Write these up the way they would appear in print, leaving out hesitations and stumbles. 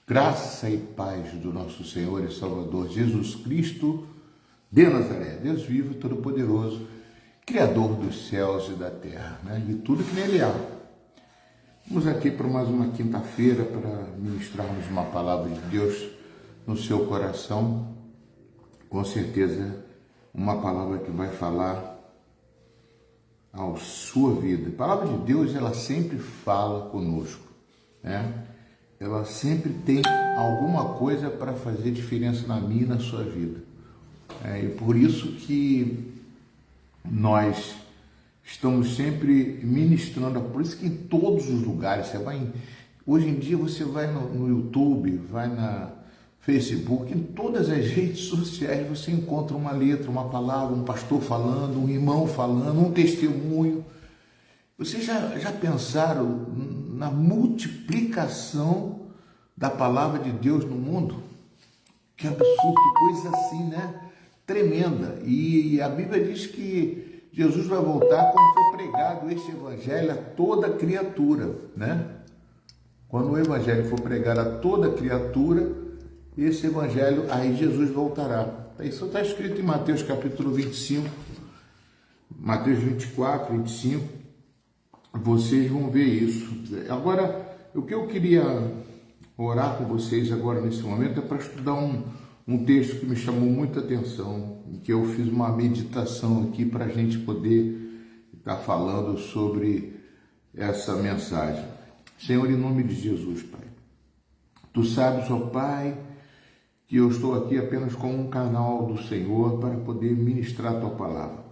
Graça e paz do nosso Senhor e Salvador Jesus Cristo de Nazaré, Deus vivo e todo-poderoso, Criador dos céus e da terra, e tudo que nele há. Vamos aqui para mais uma quinta-feira para ministrarmos uma palavra de Deus no seu coração. Com certeza, uma palavra que vai falar à sua vida. A palavra de Deus, ela sempre fala conosco, Ela sempre tem alguma coisa para fazer diferença na minha e na sua vida. E por isso que nós estamos sempre ministrando, por isso que em todos os lugares, hoje em dia você vai no YouTube, vai na Facebook, em todas as redes sociais você encontra uma letra, uma palavra, um pastor falando, um irmão falando, um testemunho. Vocês já pensaram na multiplicação da palavra de Deus no mundo? Que absurdo, que coisa assim, Tremenda. E a Bíblia diz que Jesus vai voltar quando for pregado este evangelho a toda criatura, Quando o evangelho for pregado a toda criatura, esse evangelho, aí Jesus voltará. Isso está escrito em Mateus capítulo 25, Mateus 24, 25. Vocês vão ver isso. Agora, o que eu queria orar com vocês agora nesse momento é para estudar um texto que me chamou muita atenção, que eu fiz uma meditação aqui para a gente poder estar falando sobre essa mensagem. Senhor, em nome de Jesus, Pai, Tu sabes, ó Pai, que eu estou aqui apenas como um canal do Senhor para poder ministrar a Tua palavra,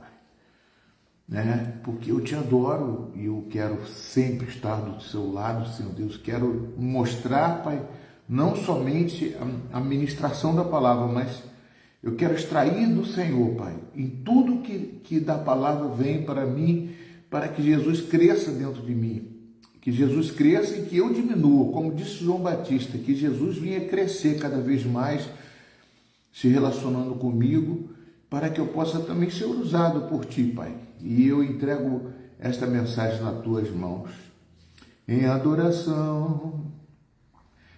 porque eu Te adoro e eu quero sempre estar do Seu lado, Senhor Deus. Quero mostrar, Pai, não somente a ministração da palavra, mas eu quero extrair do Senhor, Pai, em tudo que da palavra vem para mim, para que Jesus cresça dentro de mim, que Jesus cresça e que eu diminua, como disse João Batista, que Jesus vinha crescer cada vez mais, se relacionando comigo, para que eu possa também ser usado por Ti, Pai. E eu entrego esta mensagem nas Tuas mãos. Em adoração,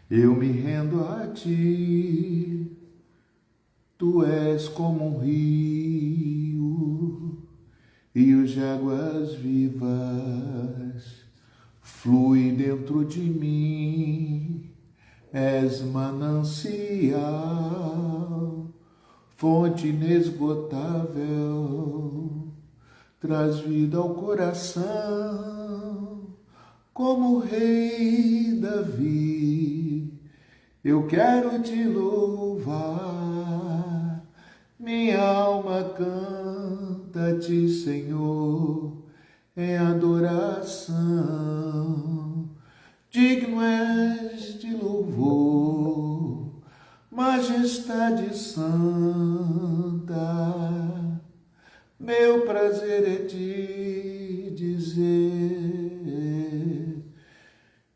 eu me rendo a Ti. Tu és como um rio, rios de águas vivas, flui dentro de mim. És manancial, fonte inesgotável, traz vida ao coração, como o rei Davi. Eu quero Te louvar, minha alma canta-Te, Senhor, em adoração. Digno és de louvor, majestade santa. Meu prazer é Te dizer: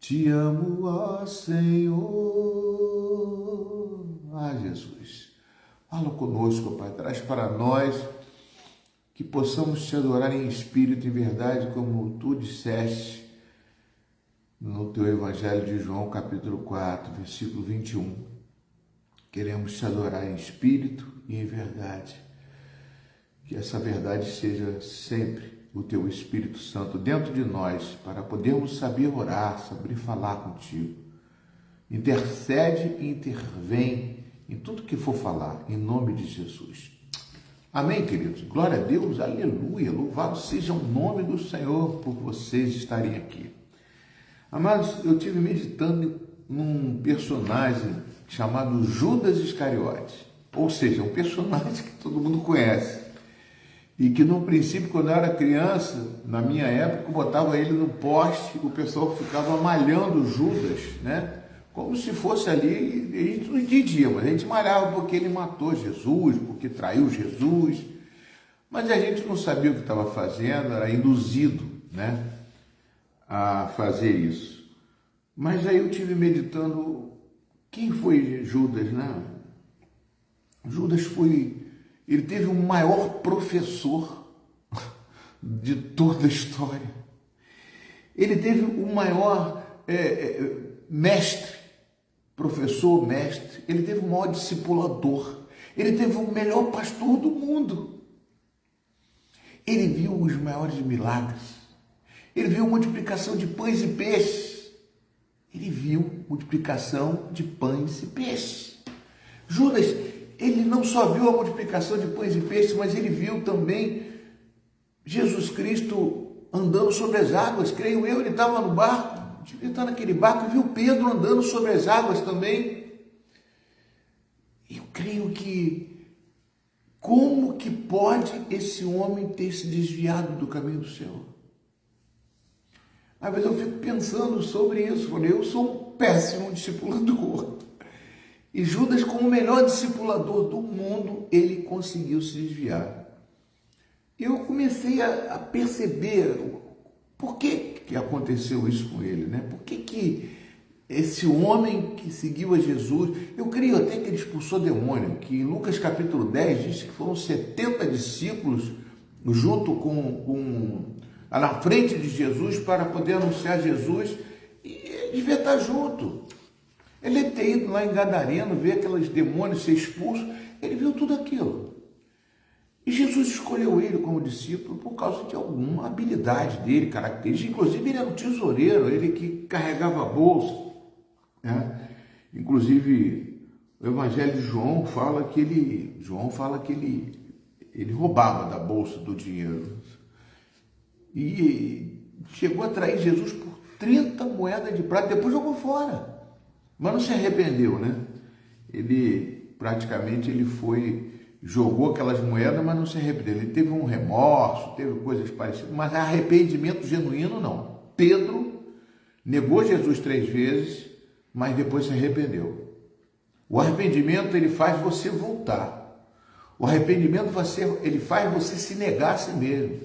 Te amo, ó Senhor. Jesus, fala conosco, Pai, traz para nós que possamos Te adorar em espírito e em verdade, como Tu disseste no Teu Evangelho de João, capítulo 4, versículo 21. Queremos Te adorar em espírito e em verdade. Que essa verdade seja sempre o Teu Espírito Santo dentro de nós, para podermos saber orar, saber falar contigo. Intercede e intervém em tudo que for falar, em nome de Jesus. Amém, queridos? Glória a Deus, aleluia, louvado seja o nome do Senhor por vocês estarem aqui. Amados, eu estive meditando num personagem chamado Judas Iscariotes, ou seja, um personagem que todo mundo conhece, e que no princípio, quando eu era criança, na minha época, eu botava ele no poste, o pessoal ficava malhando Judas, como se fosse ali, a gente não entendia, mas a gente malhava porque ele matou Jesus, porque traiu Jesus, mas a gente não sabia o que estava fazendo, era induzido, a fazer isso. Mas aí eu estive meditando, quem foi Judas, Judas ele teve o maior professor de toda a história. Ele teve o maior mestre, professor, mestre, ele teve o maior discipulador, ele teve o melhor pastor do mundo. Ele viu os maiores milagres, ele viu multiplicação de pães e peixes, ele viu multiplicação de pães e peixes. Judas, ele não só viu a multiplicação de pães e peixes, mas ele viu também Jesus Cristo andando sobre as águas. Creio eu, ele estava no barco, ele está naquele barco, e viu Pedro andando sobre as águas também. Eu creio que, como que pode esse homem ter se desviado do caminho do Senhor? Às vezes eu fico pensando sobre isso. Falei, eu sou um péssimo discipulador. E Judas, como o melhor discipulador do mundo, ele conseguiu se desviar. Eu comecei a perceber por que aconteceu isso com ele, né? Por que esse homem que seguiu a Jesus, eu creio até que ele expulsou demônio, que em Lucas capítulo 10 diz que foram 70 discípulos junto na frente de Jesus para poder anunciar Jesus, e ele devia estar junto. Ele deve ter ido lá em Gadareno, ver aqueles demônios ser expulsos, ele viu tudo aquilo. E Jesus escolheu ele como discípulo por causa de alguma habilidade dele, característica. Inclusive, ele era um tesoureiro, ele que carregava a bolsa, né? Inclusive, o Evangelho de João fala que ele roubava da bolsa do dinheiro. E chegou a trair Jesus por 30 moedas de prata, depois jogou fora. Mas não se arrependeu, né? Ele jogou aquelas moedas, mas não se arrependeu. Ele teve um remorso, teve coisas parecidas, mas arrependimento genuíno não. Pedro negou Jesus 3 vezes, mas depois se arrependeu. O arrependimento, ele faz você voltar. O arrependimento, ele faz você se negar a si mesmo.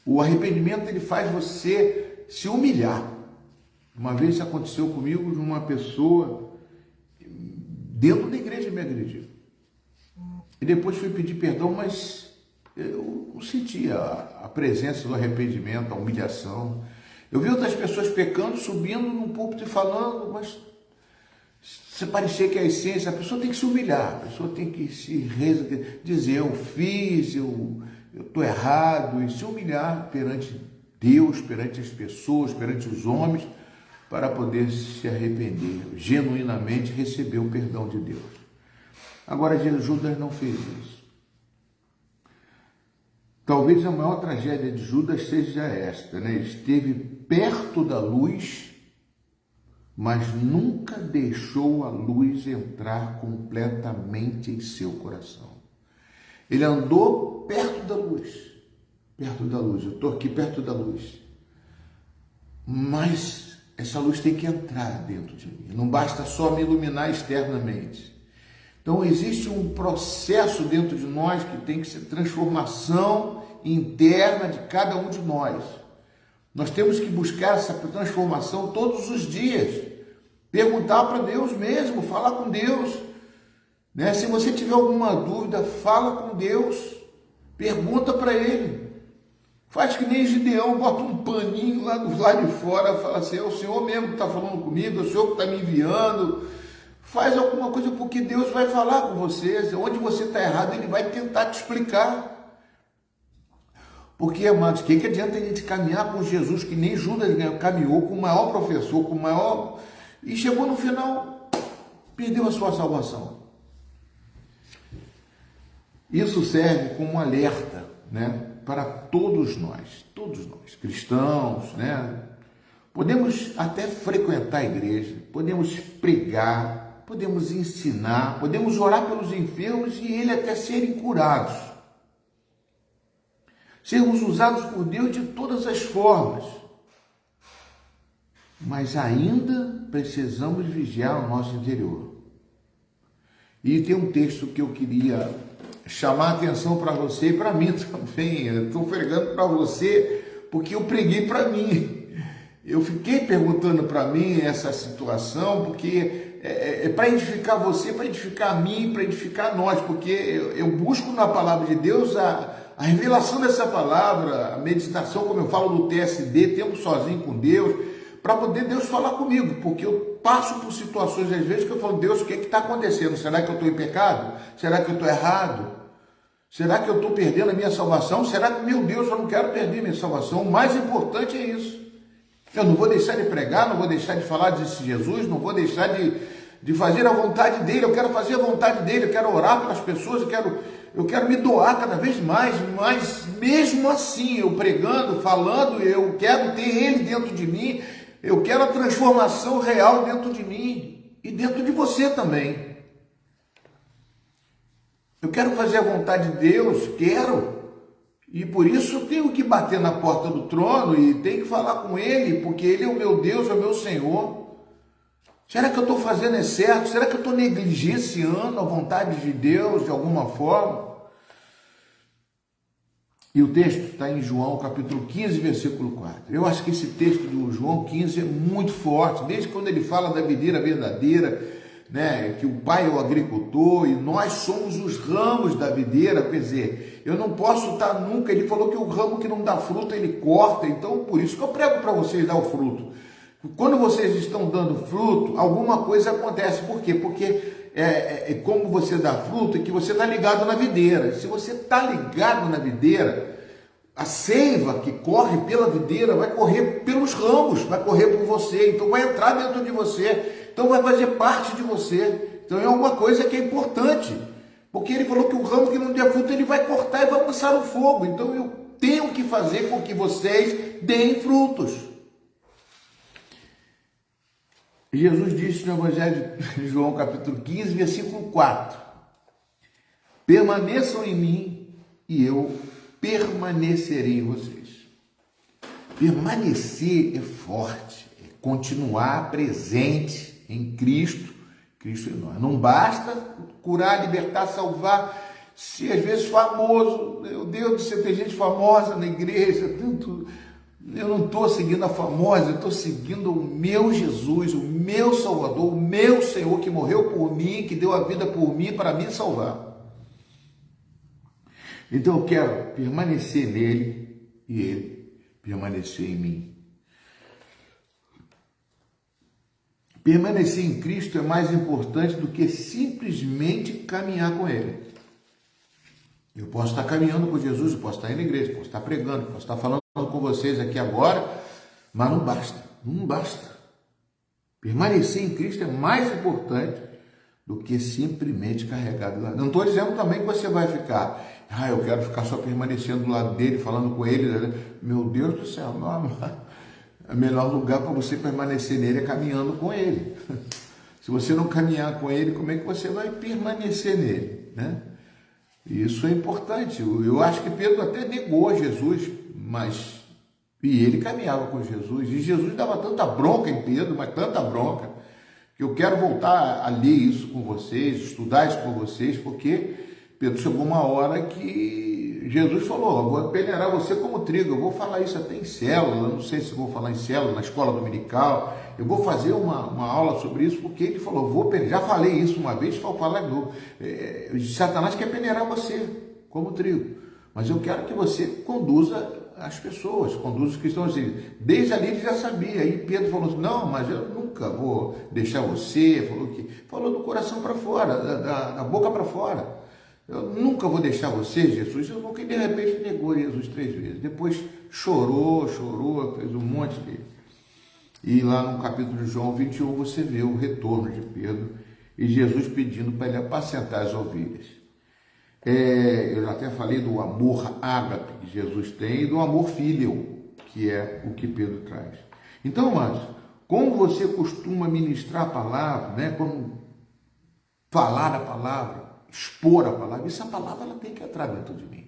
O arrependimento, ele faz você se humilhar. Uma vez isso aconteceu comigo, de uma pessoa dentro da igreja me agrediu. E depois fui pedir perdão, mas eu sentia a presença do arrependimento, a humilhação. Eu vi outras pessoas pecando, subindo num púlpito e falando, mas se parecia que a essência, a pessoa tem que se humilhar, a pessoa tem que dizer, eu fiz, eu estou errado, e se humilhar perante Deus, perante as pessoas, perante os homens, para poder se arrepender, genuinamente receber o perdão de Deus. Agora, Judas não fez isso. Talvez a maior tragédia de Judas seja esta, né? Ele esteve perto da luz, mas nunca deixou a luz entrar completamente em seu coração. Ele andou perto da luz, eu estou aqui perto da luz, mas essa luz tem que entrar dentro de mim, não basta só me iluminar externamente. Então existe um processo dentro de nós que tem que ser transformação interna de cada um de nós. Nós temos que buscar essa transformação todos os dias, perguntar para Deus mesmo, falar com Deus, né? Se você tiver alguma dúvida, fala com Deus, pergunta para Ele. Faz que nem Gideão, bota um paninho lá do lado de fora, fala assim, é o Senhor mesmo que está falando comigo, é o Senhor que está me enviando. Faz alguma coisa, porque Deus vai falar com você. Onde você está errado, Ele vai tentar te explicar. Porque, amados, o que adianta a gente caminhar com Jesus, que nem Judas caminhou, com o maior professor, com o maior... E chegou no final, perdeu a sua salvação. Isso serve como um alerta, né, para todos nós, cristãos, né? Podemos até frequentar a igreja, podemos pregar, podemos ensinar, podemos orar pelos enfermos e eles até serem curados. Sermos usados por Deus de todas as formas. Mas ainda precisamos vigiar o nosso interior. E tem um texto que eu queria chamar a atenção para você e para mim também. Eu estou pregando para você porque eu preguei para mim. Eu fiquei perguntando para mim essa situação porque é para edificar você, para edificar a mim, para edificar nós, porque eu busco na palavra de Deus a revelação dessa palavra, a meditação, como eu falo do TSD, tempo sozinho com Deus, para poder Deus falar comigo, porque eu passo por situações às vezes que eu falo, Deus, o que está acontecendo? Será que eu estou em pecado? Será que eu estou errado? Será que eu estou perdendo a minha salvação? Será que, meu Deus, eu não quero perder minha salvação? O mais importante é isso. Eu não vou deixar de pregar, não vou deixar de falar desse Jesus, não vou deixar de fazer a vontade dele. Eu quero fazer a vontade dele, eu quero orar pelas pessoas, eu quero me doar cada vez mais, mas mesmo assim, eu pregando, falando, eu quero ter ele dentro de mim, eu quero a transformação real dentro de mim e dentro de você também. Eu quero fazer a vontade de Deus, quero. E por isso eu tenho que bater na porta do trono e tenho que falar com ele, porque ele é o meu Deus, é o meu Senhor. Será que eu estou fazendo é certo? Será que eu estou negligenciando a vontade de Deus de alguma forma? E o texto está em João capítulo 15, versículo 4. Eu acho que esse texto do João 15 é muito forte, desde quando ele fala da videira verdadeira, né, que o pai é o agricultor e nós somos os ramos da videira, quer dizer, eu não posso estar nunca, ele falou que o ramo que não dá fruto ele corta, então por isso que eu prego para vocês dar o fruto. Quando vocês estão dando fruto, alguma coisa acontece, por quê? Porque como você dá fruto, é que você está ligado na videira. Se você está ligado na videira, a seiva que corre pela videira vai correr pelos ramos, vai correr por você, então vai entrar dentro de você, então vai fazer parte de você. Então é uma coisa que é importante, porque ele falou que o ramo que não der fruto, ele vai cortar e vai lançar no fogo. Então eu tenho que fazer com que vocês deem frutos. Jesus disse no Evangelho de João, capítulo 15, versículo 4. Permaneçam em mim e eu permanecerei em vocês. Permanecer é forte, é continuar presente em Cristo, Cristo em nós. Não basta curar, libertar, salvar, se às vezes famoso, meu Deus do céu, tem gente famosa na igreja, tanto... Eu não estou seguindo a famosa, eu estou seguindo o meu Jesus, o meu Salvador, o meu Senhor que morreu por mim, que deu a vida por mim para me salvar. Então eu quero permanecer nele e ele permanecer em mim. Permanecer em Cristo é mais importante do que simplesmente caminhar com ele. Eu posso estar caminhando com Jesus, eu posso estar indo na igreja, posso estar pregando, posso estar falando com vocês aqui agora, mas não basta, não basta. Permanecer em Cristo é mais importante do que simplesmente carregar do lado. Não estou dizendo também que você vai ficar, eu quero ficar só permanecendo do lado dele, falando com ele. Meu Deus do céu, não, o melhor lugar para você permanecer nele é caminhando com ele. Se você não caminhar com ele, como é que você vai permanecer nele, né? Isso é importante. Eu acho que Pedro até negou Jesus, e ele caminhava com Jesus, e Jesus dava tanta bronca em Pedro, mas tanta bronca, que eu quero voltar a ler isso com vocês, estudar isso com vocês, porque Pedro chegou uma hora que Jesus falou, eu vou peneirar você como trigo, eu vou falar isso até em célula, não sei se vou falar em célula, na escola dominical, eu vou fazer uma aula sobre isso, porque ele falou, já falei isso uma vez, vou falar de novo, Satanás quer peneirar você como trigo, mas eu quero que você conduza as pessoas, conduza os cristãos. Desde ali ele já sabia, aí Pedro falou assim, não, mas eu nunca vou deixar você, falou do coração para fora, da boca para fora, eu nunca vou deixar você, Jesus. Eu nunca, e de repente negou Jesus 3 vezes, depois chorou, fez um monte de... E lá no capítulo de João 21 você vê o retorno de Pedro e Jesus pedindo para ele apacentar as ovelhas. Eu até falei do amor ágape que Jesus tem e do amor filial, que é o que Pedro traz. Então, amados, como você costuma ministrar a palavra, né? Como falar a palavra, expor a palavra, essa palavra ela tem que entrar dentro de mim.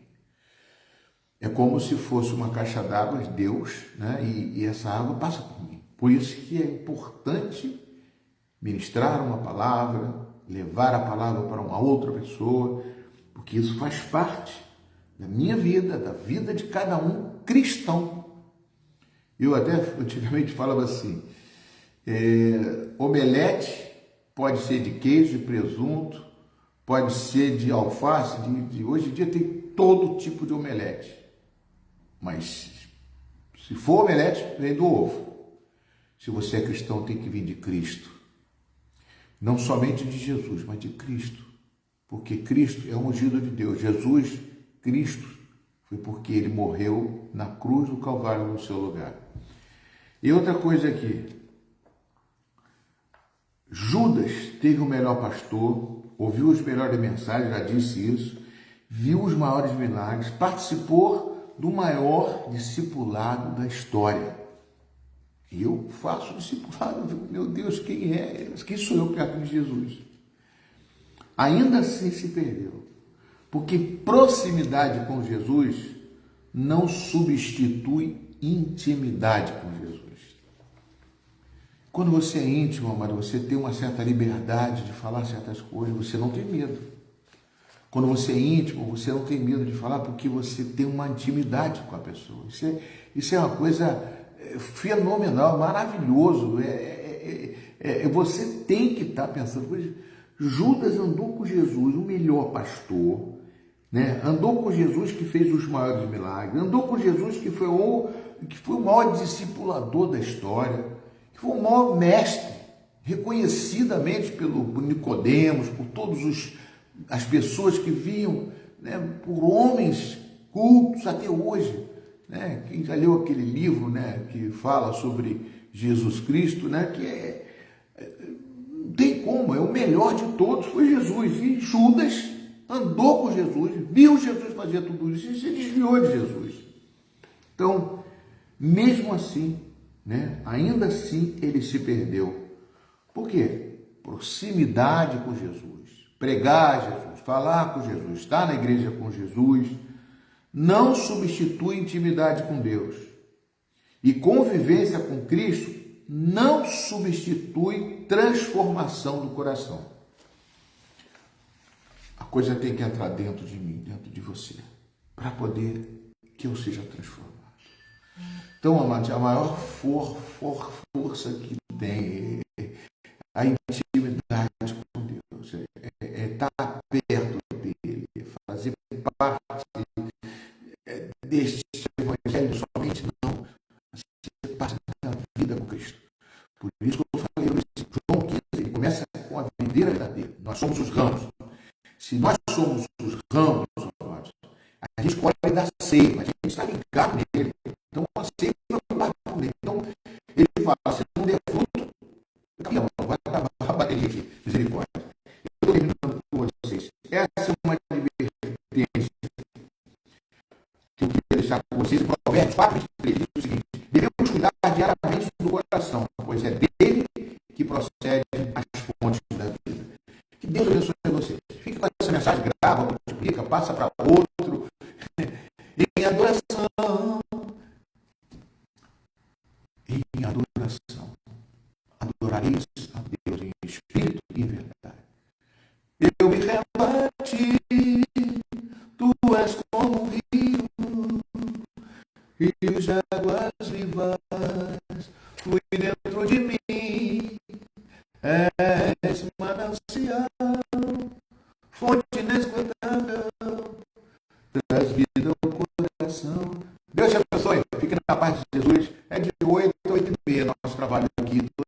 É como se fosse uma caixa d'água de Deus, né? E essa água passa por mim. Por isso que é importante ministrar uma palavra, levar a palavra para uma outra pessoa, porque isso faz parte da minha vida, da vida de cada um cristão. Eu até antigamente falava assim, omelete pode ser de queijo e presunto, pode ser de alface, hoje em dia tem todo tipo de omelete. Mas se for omelete, vem do ovo. Se você é cristão, tem que vir de Cristo. Não somente de Jesus, mas de Cristo. Porque Cristo é o ungido de Deus. Jesus, Cristo, foi porque ele morreu na cruz do Calvário no seu lugar. E outra coisa aqui. Judas teve o melhor pastor, ouviu as melhores mensagens, já disse isso, viu os maiores milagres, participou do maior discipulado da história. E eu faço discipulado, meu Deus, quem é? Quem sou eu perto de Jesus? Ainda assim se perdeu. Porque proximidade com Jesus não substitui intimidade com Jesus. Quando você é íntimo, amado, você tem uma certa liberdade de falar certas coisas, você não tem medo. Quando você é íntimo, você não tem medo de falar porque você tem uma intimidade com a pessoa. Isso é uma coisa fenomenal, maravilhoso. Você tem que estar pensando. Judas andou com Jesus, o melhor pastor, né? Andou com Jesus que fez os maiores milagres, andou com Jesus que foi o maior discipulador da história, que foi o maior mestre, reconhecidamente pelo Nicodemos, por todas as pessoas que viam, né, por homens cultos até hoje. Né? Quem já leu aquele livro, né, que fala sobre Jesus Cristo, né, que não tem como, é o melhor de todos, foi Jesus. E Judas andou com Jesus, viu Jesus fazer tudo isso e se desviou de Jesus. Então, mesmo assim, né, ainda assim ele se perdeu. Por quê? Proximidade com Jesus, pregar Jesus, falar com Jesus, estar na igreja com Jesus, não substitui intimidade com Deus. E convivência com Cristo não substitui transformação do coração. A coisa tem que entrar dentro de mim, dentro de você, para poder que eu seja transformado. Então, amados, a maior força que tem é a intimidade com Deus, é estar perto dele, fazer parte deste evangelho somente não, ser parte da vida com Cristo. Por isso que eu falei, João 15, ele começa com a videira verdadeira. Nós somos os ramos. Se nós somos os ramos, a gente pode dar seiva, a gente está ligado nele. Então, a seiva vai com ele. Então, ele fala, se não der fruto, não vai acabar a bateria aqui. Misericórdia. Eu estou terminando com vocês. Essa é uma advertência que eu queria deixar com vocês. Em Provérbios 4:23 diz o seguinte: devemos cuidar diariamente do coração, pois é dele que procede as fontes da vida. Que Deus abençoe vocês. Fique com essa mensagem, grava, multiplica, passa para outro. Em adoração. Em adoração. Adorareis a Deus em espírito e em verdade. Eu me rendo a ti, tu és como um rio, rios de águas vivas, flui dentro de mim.